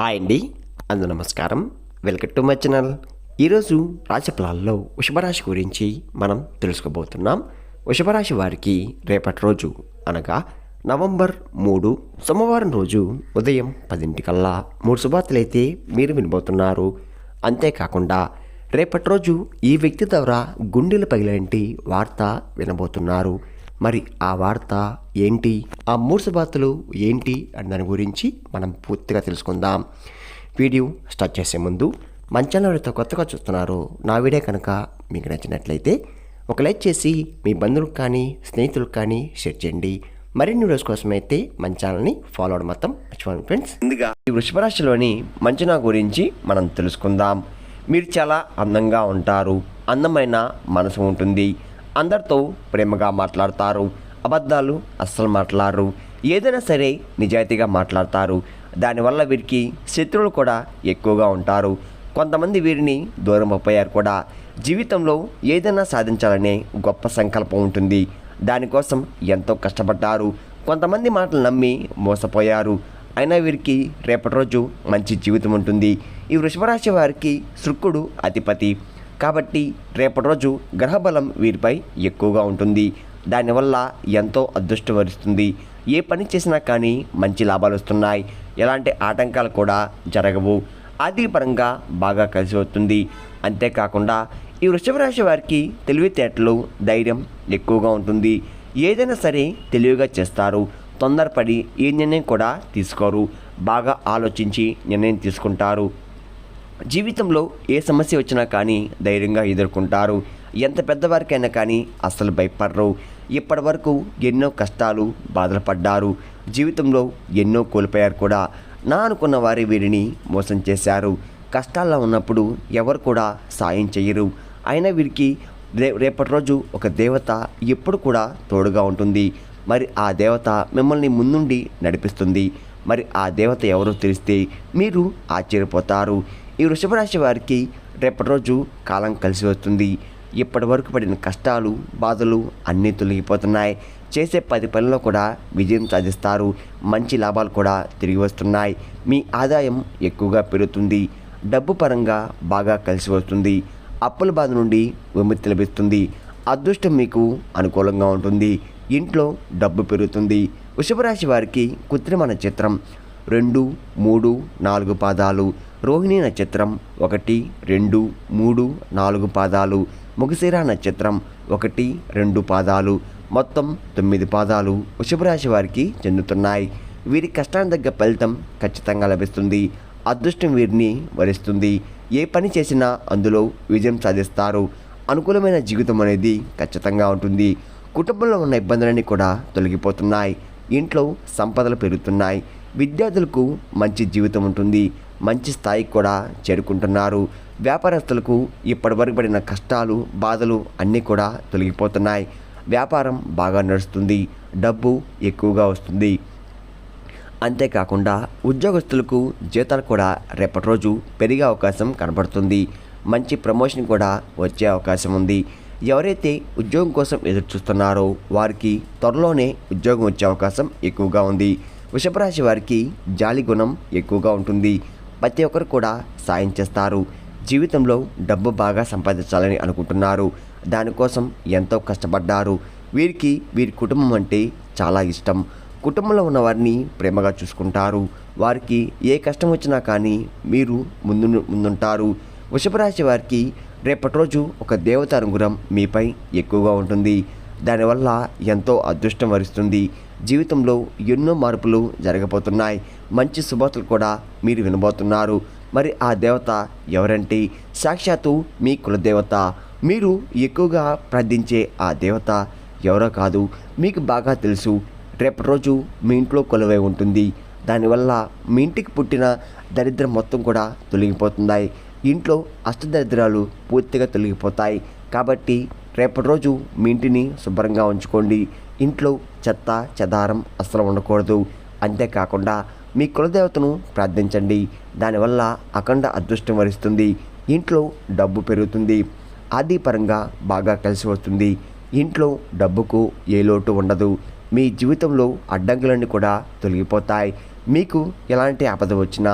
Hi అండి, నమస్కారం. Welcome to my channel. ఈరోజు రాశి ఫలాల్లో వృషభరాశి గురించి మనం తెలుసుకోబోతున్నాం. వృషభరాశి వారికి రేపటి రోజు అనగా నవంబర్ 3 సోమవారం రోజు ఉదయం 10 3 శుభార్తలైతే మీరు వినబోతున్నారు. అంతేకాకుండా రేపటి రోజు ఈ వ్యక్తి ద్వారా గుండెలు పగిలేంటి వార్త వినబోతున్నారు. మరి ఆ వార్త ఏంటి, ఆ 3 శుభార్తలు ఏంటి అని దాని గురించి మనం పూర్తిగా తెలుసుకుందాం. వీడియో స్టార్ట్ చేసే ముందు మన ఛానల్ ఎవరైతే కొత్తగా చూస్తున్నారో నా వీడియో కనుక మీకు నచ్చినట్లయితే ఒక లైక్ చేసి మీ బంధువులకు కానీ స్నేహితులకు కానీ షేర్ చేయండి. మరిన్ని వీడియోస్ కోసం అయితే మన ఛానల్ని ఫాలో అవడం మొత్తం మర్చిపోండి ఫ్రెండ్స్. ముందుగా ఈ వృషభ రాశిలోని మంచనా గురించి మనం తెలుసుకుందాం. మీరు చాలా అందంగా ఉంటారు, అందమైన మనసు ఉంటుంది, అందరితో ప్రేమగా మాట్లాడతారు, అబద్ధాలు అస్సలు మాట్లాడరు, ఏదైనా సరే నిజాయితీగా మాట్లాడతారు. దానివల్ల వీరికి శత్రువులు కూడా ఎక్కువగా ఉంటారు. కొంతమంది వీరిని దూరం అయిపోయారు కూడా. జీవితంలో ఏదైనా సాధించాలనే గొప్ప సంకల్పం ఉంటుంది, దానికోసం ఎంతో కష్టపడ్డారు. కొంతమంది మాటలు నమ్మి మోసపోయారు, అయినా వీరికి రేపటి రోజు మంచి జీవితం ఉంటుంది. ఈ వృషభరాశి వారికి శుక్రుడు అధిపతి కాబట్టి రేపటి రోజు గ్రహబలం వీరిపై ఎక్కువగా ఉంటుంది. దానివల్ల ఎంతో అదృష్టం వరిస్తుంది. ఏ పని చేసినా కానీ మంచి లాభాలు వస్తున్నాయి, ఎలాంటి ఆటంకాలు కూడా జరగవు. ఆర్థికపరంగా బాగా కలిసి వస్తుంది. అంతేకాకుండా ఈ వృషభ రాశి వారికి తెలివితేటలు, ధైర్యం ఎక్కువగా ఉంటుంది. ఏదైనా సరే తెలివిగా చేస్తారు. తొందరపడి ఏ నిర్ణయం కూడా తీసుకోరు, బాగా ఆలోచించి నిర్ణయం తీసుకుంటారు. జీవితంలో ఏ సమస్య వచ్చినా కానీ ధైర్యంగా ఎదుర్కొంటారు. ఎంత పెద్దవారికైనా కానీ అస్సలు భయపడరు. ఇప్పటి వరకు ఎన్నో కష్టాలు, బాధలు పడ్డారు. జీవితంలో ఎన్నో కోల్పోయారు కూడా. నా అనుకున్న వారి వీరిని మోసం చేశారు. కష్టాల్లో ఉన్నప్పుడు ఎవరు కూడా సాయం చేయరు. అయినా వీరికి రేపటి రోజు ఒక దేవత ఎప్పుడు కూడా తోడుగా ఉంటుంది. మరి ఆ దేవత మిమ్మల్ని ముందుండి నడిపిస్తుంది. మరి ఆ దేవత ఎవరో తెలిస్తే మీరు ఆశ్చర్యపోతారు. ఈ వృషభ రాశి వారికి రేపటి రోజు కాలం కలిసి వస్తుంది. ఇప్పటి వరకు పడిన కష్టాలు, బాధలు అన్నీ తొలగిపోతున్నాయి. చేసే 10 పనుల్లో కూడా విజయం సాధిస్తారు. మంచి లాభాలు కూడా తిరిగి వస్తున్నాయి. మీ ఆదాయం ఎక్కువగా పెరుగుతుంది. డబ్బు పరంగా బాగా కలిసి వస్తుంది. అప్పుల బాధ నుండి విముక్తి లభిస్తుంది. అదృష్టం మీకు అనుకూలంగా ఉంటుంది. ఇంట్లో డబ్బు పెరుగుతుంది. వృషభ రాశి వారికి కృత్రిమ నక్షత్రం 2, 3, 4 పాదాలు, రోహిణి నక్షత్రం 1, 2, 3, 4 పాదాలు, మృగశిర నక్షత్రం 1, 2 పాదాలు, మొత్తం 9 పాదాలు వృషభ రాశి వారికి చెందుతున్నాయి. వీరి కష్టానికి తగ్గ ఫలితం ఖచ్చితంగా లభిస్తుంది. అదృష్టం వీరిని వరిస్తుంది. ఏ పని చేసినా అందులో విజయం సాధిస్తారు. అనుకూలమైన జీవితం అనేది ఖచ్చితంగా ఉంటుంది. కుటుంబంలో ఉన్న ఇబ్బందులన్నీ కూడా తొలగిపోతున్నాయి. ఇంట్లో సంపదలు పెరుగుతున్నాయి. విద్యార్థులకు మంచి జీవితం ఉంటుంది. మంచి స్థాయికి కూడా చేరుకుంటున్నారు. వ్యాపారస్తులకు ఇప్పటివరకు పడిన కష్టాలు, బాధలు అన్నీ కూడా తొలగిపోతున్నాయి. వ్యాపారం బాగా నడుస్తుంది. డబ్బు ఎక్కువగా వస్తుంది. అంతేకాకుండా ఉద్యోగస్తులకు జీతాలు కూడా రేపటి రోజు పెరిగే అవకాశం కనబడుతుంది. మంచి ప్రమోషన్ కూడా వచ్చే అవకాశం ఉంది. ఎవరైతే ఉద్యోగం కోసం ఎదురు చూస్తున్నారో వారికి త్వరలోనే ఉద్యోగం వచ్చే అవకాశం ఎక్కువగా ఉంది. వృషభ రాశి వారికి జాలి గుణం ఎక్కువగా ఉంటుంది. ప్రతి ఒక్కరు కూడా సాయం చేస్తారు. జీవితంలో డబ్బు బాగా సంపాదించాలని అనుకుంటున్నారు. దానికోసం ఎంతో కష్టపడ్డారు. వీరికి వీరి కుటుంబం అంటే చాలా ఇష్టం. కుటుంబంలో ఉన్న వారిని ప్రేమగా చూసుకుంటారు. వారికి ఏ కష్టం వచ్చినా కానీ మీరు ముందుంటారు. వృషభ రాశి వారికి రేపటి రోజు ఒక దేవత అనుగ్రహం మీపై ఎక్కువగా ఉంటుంది. దానివల్ల ఎంతో అదృష్టం వరిస్తుంది. జీవితంలో ఎన్నో మార్పులు జరగబోతున్నాయి. మంచి శుభార్తలు కూడా మీరు వినబోతున్నారు. మరి ఆ దేవత ఎవరంటే సాక్షాత్తు మీ కులదేవత. మీరు ఎక్కువగా ప్రార్థించే ఆ దేవత ఎవరో కాదు, మీకు బాగా తెలుసు. రేపటి రోజు మీ ఇంట్లో కొలువై ఉంటుంది. దానివల్ల మీ ఇంటికి పుట్టిన దరిద్రం మొత్తం కూడా తొలగిపోతున్నాయి. ఇంట్లో అష్టదరిద్రాలు పూర్తిగా తొలగిపోతాయి. కాబట్టి రేపటి రోజు మీ ఇంటిని శుభ్రంగా ఉంచుకోండి. ఇంట్లో చెత్త చెదారం అస్సలు ఉండకూడదు. అంతేకాకుండా మీ కులదేవతను ప్రార్థించండి. దానివల్ల అఖండ అదృష్టం వరిస్తుంది. ఇంట్లో డబ్బు పెరుగుతుంది. ఆర్థికపరంగా బాగా కలిసి వస్తుంది. ఇంట్లో డబ్బుకు ఏ లోటు ఉండదు. మీ జీవితంలో అడ్డంకులన్నీ కూడా తొలగిపోతాయి. మీకు ఎలాంటి ఆపద వచ్చినా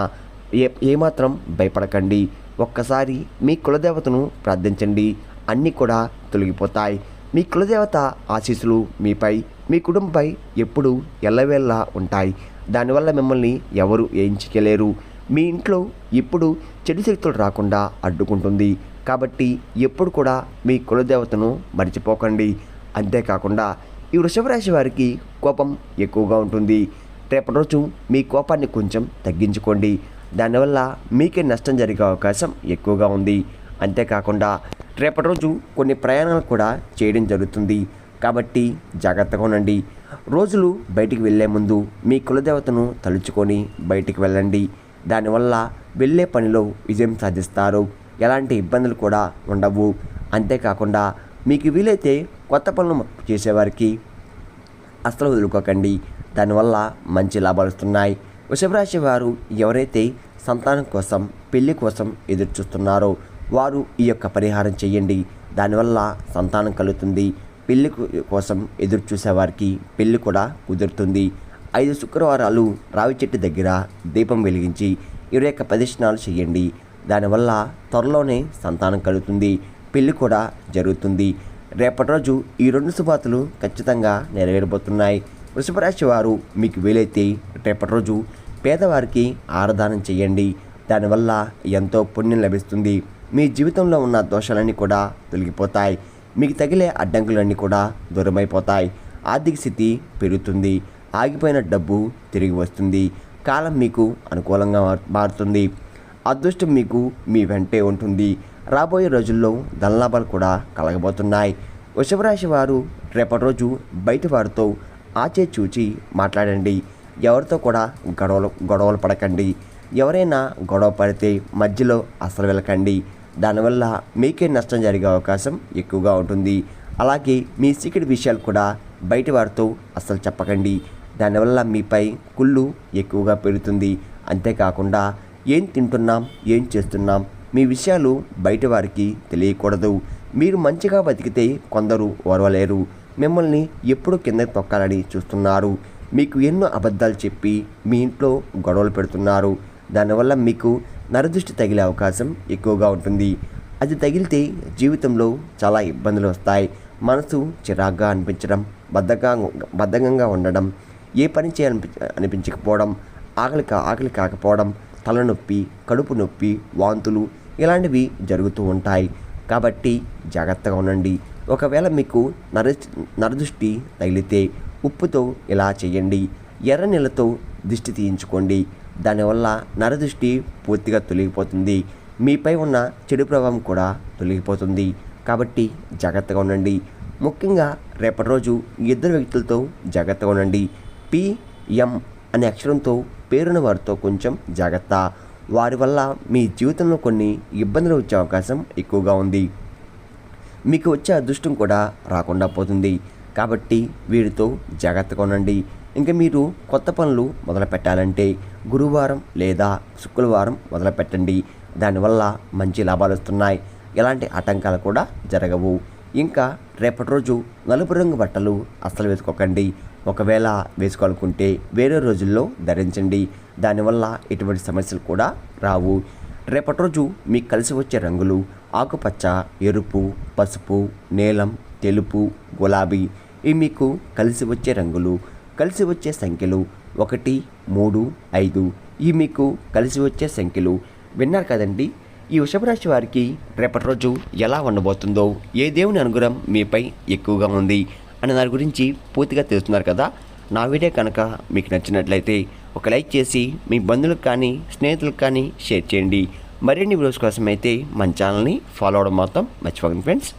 ఏమాత్రం భయపడకండి. ఒక్కసారి మీ కులదేవతను ప్రార్థించండి, అన్నీ కూడా తొలగిపోతాయి. మీ కులదేవత ఆశీస్సులు మీపై, మీ కుటుంబంపై ఎప్పుడూ ఎల్లవేళలా ఉంటాయి. దానివల్ల మిమ్మల్ని ఎవరు ఏం చేయలేరు. మీ ఇంట్లో ఇప్పుడు చెడు శక్తులు రాకుండా అడ్డుకుంటుంది. కాబట్టి ఎప్పుడు కూడా మీ కులదేవతను మర్చిపోకండి. అంతేకాకుండా ఈ వృషభ రాశి వారికి కోపం ఎక్కువగా ఉంటుంది. రేపటి రోజు మీ కోపాన్ని కొంచెం తగ్గించుకోండి. దానివల్ల మీకే నష్టం జరిగే అవకాశం ఎక్కువగా ఉంది. అంతేకాకుండా రేపటి రోజు కొన్ని ప్రయాణాలు కూడా చేయడం జరుగుతుంది. కాబట్టి జాగ్రత్తగా ఉండండి. రోజులు బయటికి వెళ్ళే ముందు మీ కులదేవతను తలుచుకొని బయటికి వెళ్ళండి. దానివల్ల వెళ్ళే పనిలో విజయం సాధిస్తారు. ఎలాంటి ఇబ్బందులు కూడా ఉండవు. అంతేకాకుండా మీకు వీలైతే కొత్త పనులు చేసేవారికి అస్సలు వదులుకోకండి. దానివల్ల మంచి లాభాలు వస్తున్నాయి. వృషభ రాశి వారు ఎవరైతే సంతానం కోసం, పెళ్లి కోసం ఎదురు చూస్తున్నారో వారు ఈ యొక్క పరిహారం చేయండి. దానివల్ల సంతానం కలుగుతుంది. పెళ్లి కోసం ఎదురు చూసేవారికి పెళ్లి కూడా కుదురుతుంది. 5 శుక్రవారాలు రావి చెట్టు దగ్గర దీపం వెలిగించి 21 ప్రదక్షిణాలు చేయండి. దానివల్ల త్వరలోనే సంతానం కలుగుతుంది, పెళ్లి కూడా జరుగుతుంది. రేపటి రోజు ఈ 2 శుభార్తలు ఖచ్చితంగా నెరవేరబోతున్నాయి. వృషభ రాశి వారు మీకు వీలైతే రేపటి రోజు పేదవారికి ఆరాధన చేయండి. దానివల్ల ఎంతో పుణ్యం లభిస్తుంది. మీ జీవితంలో ఉన్న దోషాలన్నీ కూడా తొలగిపోతాయి. మీకు తగిలే అడ్డంకులన్నీ కూడా దూరమైపోతాయి. ఆర్థిక స్థితి పెరుగుతుంది. ఆగిపోయిన డబ్బు తిరిగి వస్తుంది. కాలం మీకు అనుకూలంగా మారుతుంది. అదృష్టం మీకు మీ వెంటే ఉంటుంది. రాబోయే రోజుల్లో ధనలాభాలు కూడా కలగబోతున్నాయి. వృషభ రాశి వారు రేపటి రోజు బయట వారితో ఆచే చూచి మాట్లాడండి. ఎవరితో కూడా గొడవలు పడకండి. ఎవరైనా గొడవ పడితే మధ్యలో అసలు వెళ్ళకండి. దానివల్ల మీకే నష్టం జరిగే అవకాశం ఎక్కువగా ఉంటుంది. అలాగే మీ సీక్రెట్ విషయాలు కూడా బయట వారితో అస్సలు చెప్పకండి. దానివల్ల మీపై కుళ్ళు ఎక్కువగా పెరుగుతుంది. అంతేకాకుండా ఏం తింటున్నాం, ఏం చేస్తున్నాం, మీ విషయాలు బయట వారికి తెలియకూడదు. మీరు మంచిగా బతికితే కొందరు ఓర్వలేరు. మిమ్మల్ని ఎప్పుడు కిందకి తొక్కాలని చూస్తున్నారు. మీకు ఎన్నో అబద్ధాలు చెప్పి మీ ఇంట్లో గొడవలు పెడుతున్నారు. దానివల్ల మీకు నరదృష్టి తగిలే అవకాశం ఎక్కువగా ఉంటుంది. అది తగిలితే జీవితంలో చాలా ఇబ్బందులు వస్తాయి. మనసు చిరాగ్గా అనిపించడం, బద్ధకంగా ఉండడం, ఏ పని అనిపించకపోవడం, ఆకలి కాకపోవడం, తలనొప్పి, కడుపు నొప్పి, వాంతులు ఇలాంటివి జరుగుతూ ఉంటాయి. కాబట్టి జాగ్రత్తగా ఉండండి. ఒకవేళ మీకు నరదృష్టి తగిలితే ఉప్పుతో ఇలా చేయండి. ఎర్ర నీళ్ళతో దిష్టి తీయించుకోండి. దానివల్ల నరదృష్టి పూర్తిగా తొలగిపోతుంది. మీపై ఉన్న చెడు ప్రభావం కూడా తొలగిపోతుంది. కాబట్టి జాగ్రత్తగా ఉండండి. ముఖ్యంగా రేపటి రోజు 2 వ్యక్తులతో జాగ్రత్తగా ఉండండి. PM అనే అక్షరంతో పేరున్న వారితో కొంచెం జాగ్రత్త. వారి వల్ల మీ జీవితంలో కొన్ని ఇబ్బందులు వచ్చే అవకాశం ఎక్కువగా ఉంది. మీకు వచ్చే అదృష్టం కూడా రాకుండా పోతుంది. కాబట్టి వీరితో జాగ్రత్తగా ఉండండి. ఇంకా మీరు కొత్త పనులు మొదలు పెట్టాలంటే గురువారం లేదా శుక్రవారం మొదలు పెట్టండి. దానివల్ల మంచి లాభాలు వస్తున్నాయి. ఎలాంటి ఆటంకాలు కూడా జరగవు. ఇంకా రేపటి రోజు నలుపు రంగు బట్టలు అస్సలు వేసుకోకండి. ఒకవేళ వేసుకోవాలనుకుంటే వేరే రోజుల్లో ధరించండి. దానివల్ల ఎటువంటి సమస్యలు కూడా రావు. రేపటి రోజు మీకు కలిసి వచ్చే రంగులు ఆకుపచ్చ, ఎరుపు, పసుపు, నీలం, తెలుపు, గులాబీ. ఇవి మీకు కలిసి వచ్చే రంగులు. కలిసి వచ్చే సంఖ్యలు 1, 3, 5. ఇవి మీకు కలిసి వచ్చే సంఖ్యలు. విన్నారు కదండి. ఈ వృషభ రాశి వారికి రేపటి రోజు ఎలా ఉండబోతుందో, ఏ దేవుని అనుగ్రహం మీపై ఎక్కువగా ఉంది అనే దాని గురించి పూర్తిగా తెలుస్తున్నారు కదా. నా వీడియో కనుక మీకు నచ్చినట్లయితే ఒక లైక్ చేసి మీ బంధువులకు కానీ స్నేహితులకు కానీ షేర్ చేయండి. మరిన్ని వీడియోస్ కోసం అయితే మన ఛానల్ని ఫాలో అవడం మాత్రం మర్చిపోకండి ఫ్రెండ్స్.